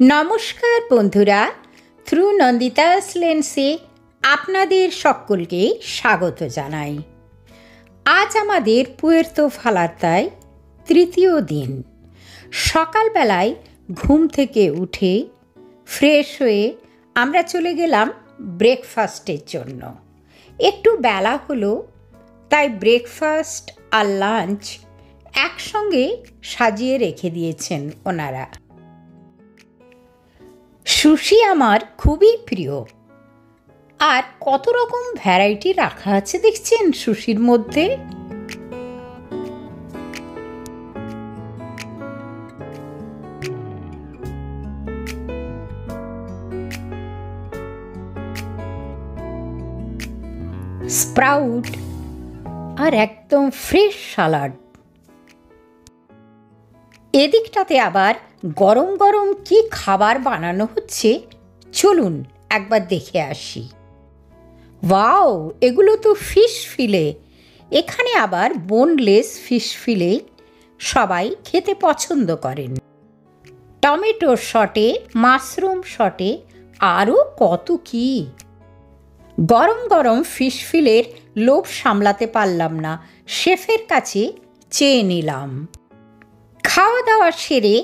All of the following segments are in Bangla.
নমস্কার বন্ধুরা, থ্রু নন্দিতাস লেন্সে আপনাদের সকলকে স্বাগত জানাই। আজ আমাদের পুয়ের্তো ভালার্তায় তৃতীয় দিন। সকালবেলায় ঘুম থেকে উঠে ফ্রেশ হয়ে আমরা চলে গেলাম ব্রেকফাস্টের জন্য। একটু বেলা হলো, তাই ব্রেকফাস্ট আর লাঞ্চ একসঙ্গে সাজিয়ে রেখে দিয়েছেন ওনারা। সুশি আমার খুবই প্রিয়, আর কত রকম ভ্যারাইটি রাখা আছে দেখছেন সুশির মধ্যে। স্প্রাউট আর একদম ফ্রেশ সালাড। এদিকটাতে আবার গরম গরম কি খাবার বানানো হচ্ছে, চলুন একবার দেখে আসি। ওয়াও, এগুলো তো ফিশ ফিলে। এখানে আবার বোনলেস ফিশ ফিলে সবাই খেতে পছন্দ করেন। টমেটো শটে, মাশরুম শটে, আরও কত কি। গরম গরম ফিশ ফিলের লোভ সামলাতে পারলাম না, শেফের কাছে চেয়ে নিলাম। খাওয়া দাওয়া সেরে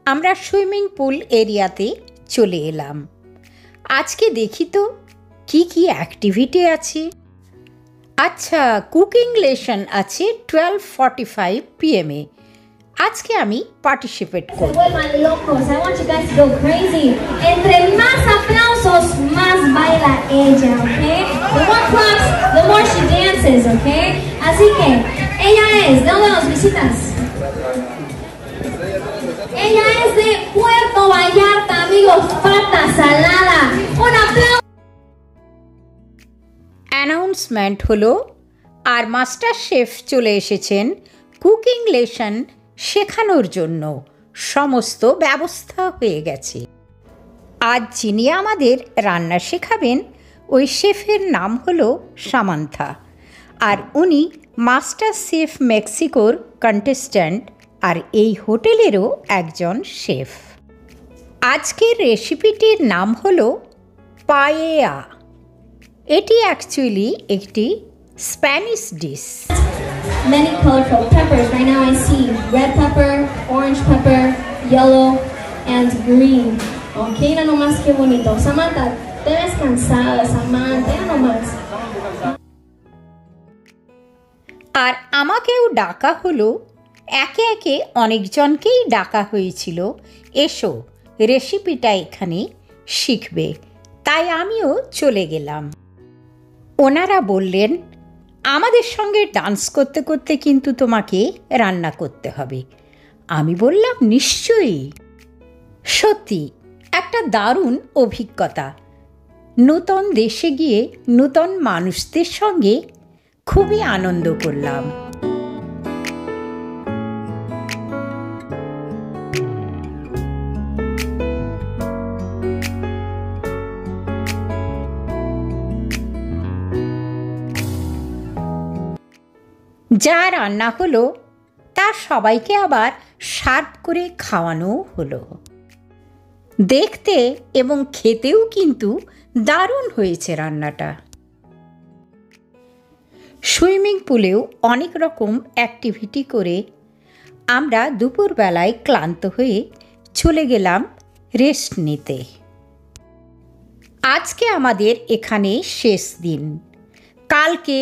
আমরা সুইমিং পুল এরিয়াতে চলে এলাম। আজকে দেখি তো কি কি অ্যাক্টিভিটি আছে। আচ্ছা, কুকিং লেসন আছে 12:45 PM এ। আজকে আমি পার্টিসিপেট করব। Ella es de Puerto Vallarta, amigos, pata salada. Un aplauso. Announcement হলো, আর মাস্টার শেফ চলে এসেছেন কুকিং লেসন শেখানোর জন্য। সমস্ত ব্যবস্থা হয়ে গেছে। আজ যিনি আমাদের রান্না শেখাবেন, ওই শেফের নাম হলো সামান্থা, আর উনি মাস্টার শেফ মেক্সিকোর কন্টেস্ট্যান্ট, আর এই হোটেলেরও একজন শেফ। আজকের রেসিপিটির নাম হলো পায়েয়া। এটি অ্যাকচুয়ালি একটি Spanish dish. Many colorful peppers. Right now I see red pepper, orange pepper, yellow, and green. Okay, mira nomás qué bonito. Samantha, te ves cansada, Samantha, mira nomás. আর আমাকেও ডাকা হলো। একে একে অনেকজনকেই ডাকা হয়েছিল, এসো রেসিপিটা এখানে শিখবে। তাই আমিও চলে গেলাম। ওনারা বললেন, আমাদের সঙ্গে ডান্স করতে করতে কিন্তু তোমাকে রান্না করতে হবে। আমি বললাম, নিশ্চয়ই। সত্যি একটা দারুণ অভিজ্ঞতা। নূতন দেশে গিয়ে নূতন মানুষদের সঙ্গে খুবই আনন্দ করলাম। যা রান্না হলো তা সবাইকে আবার সার্ভ করে খাওয়ানোও হলো। দেখতে এবং খেতেও কিন্তু দারুণ হয়েছে রান্নাটা। সুইমিং পুলেও অনেক রকম অ্যাক্টিভিটি করে আমরা দুপুরবেলায় ক্লান্ত হয়ে চলে গেলাম রেস্ট নিতে। আজকে আমাদের এখানে শেষ দিন। কালকে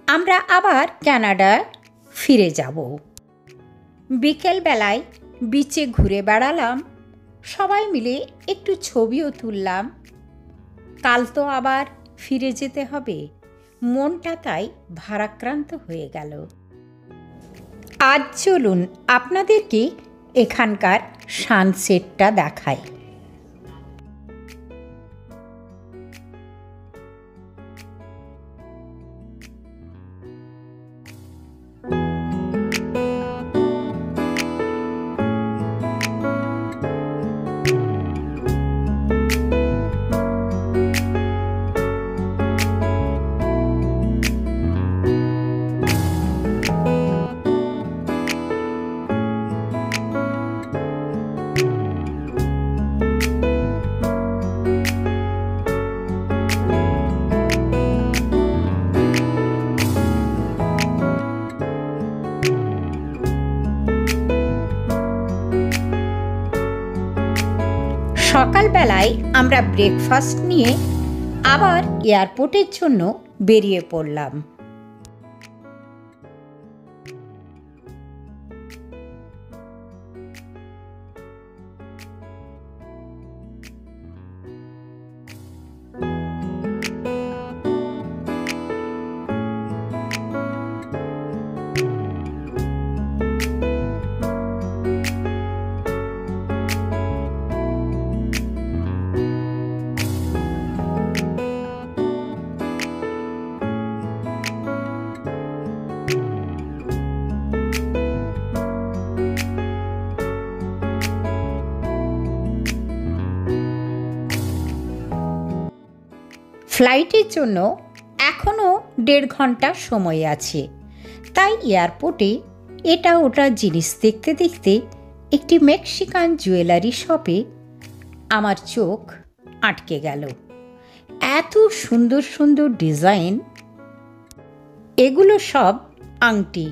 আমরা আবার কানাডা ফিরে যাব। বিকেলবেলায় বিচে ঘুরে বেড়ালাম, সবাই মিলে একটু ছবিও তুললাম। কাল তো আবার ফিরে যেতে হবে, মনটা তাই ভারাক্রান্ত হয়ে গেল। আজ চলুন আপনাদেরকে এখানকার সানসেটটা দেখাই। আমরা ব্রেকফাস্ট নিয়ে আবার এয়ারপোর্টের জন্য বেরিয়ে পড়লাম। ফ্লাইটের জন্য এখনও 1.5 ঘন্টা সময় আছে, তাই এয়ারপোর্টে এটা ওটা জিনিস দেখতে দেখতে একটি মেক্সিকান জুয়েলারি শপে আমার চোখ আটকে গেল। এত সুন্দর সুন্দর ডিজাইন, এগুলো সব আংটি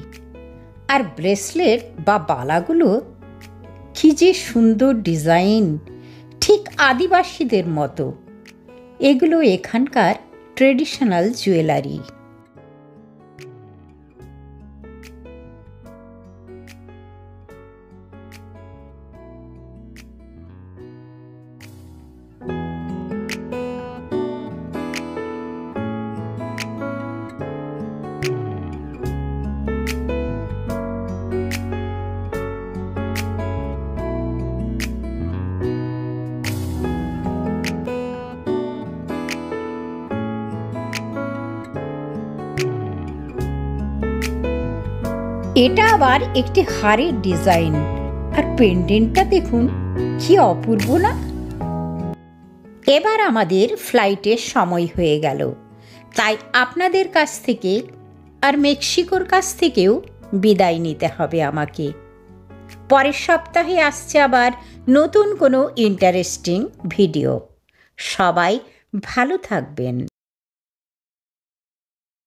আর ব্রেসলেট বা বালাগুলো কি যে সুন্দর ডিজাইন, ঠিক আদিবাসীদের মতো। এগুলো এখানকার ট্রেডিশনাল জুয়েলারি। এটা আবার একটি হারের ডিজাইন, আর পেন্ডেন্টটা দেখুন কি অপূর্ব না। এবার আমাদের ফ্লাইটের সময় হয়ে গেল, তাই আপনাদের কাছ থেকে আর মেক্সিকোর কাছ থেকেও বিদায় নিতে হবে আমাকে। পরের সপ্তাহে আসছে আবার নতুন কোনো ইন্টারেস্টিং ভিডিও। সবাই ভালো থাকবেন।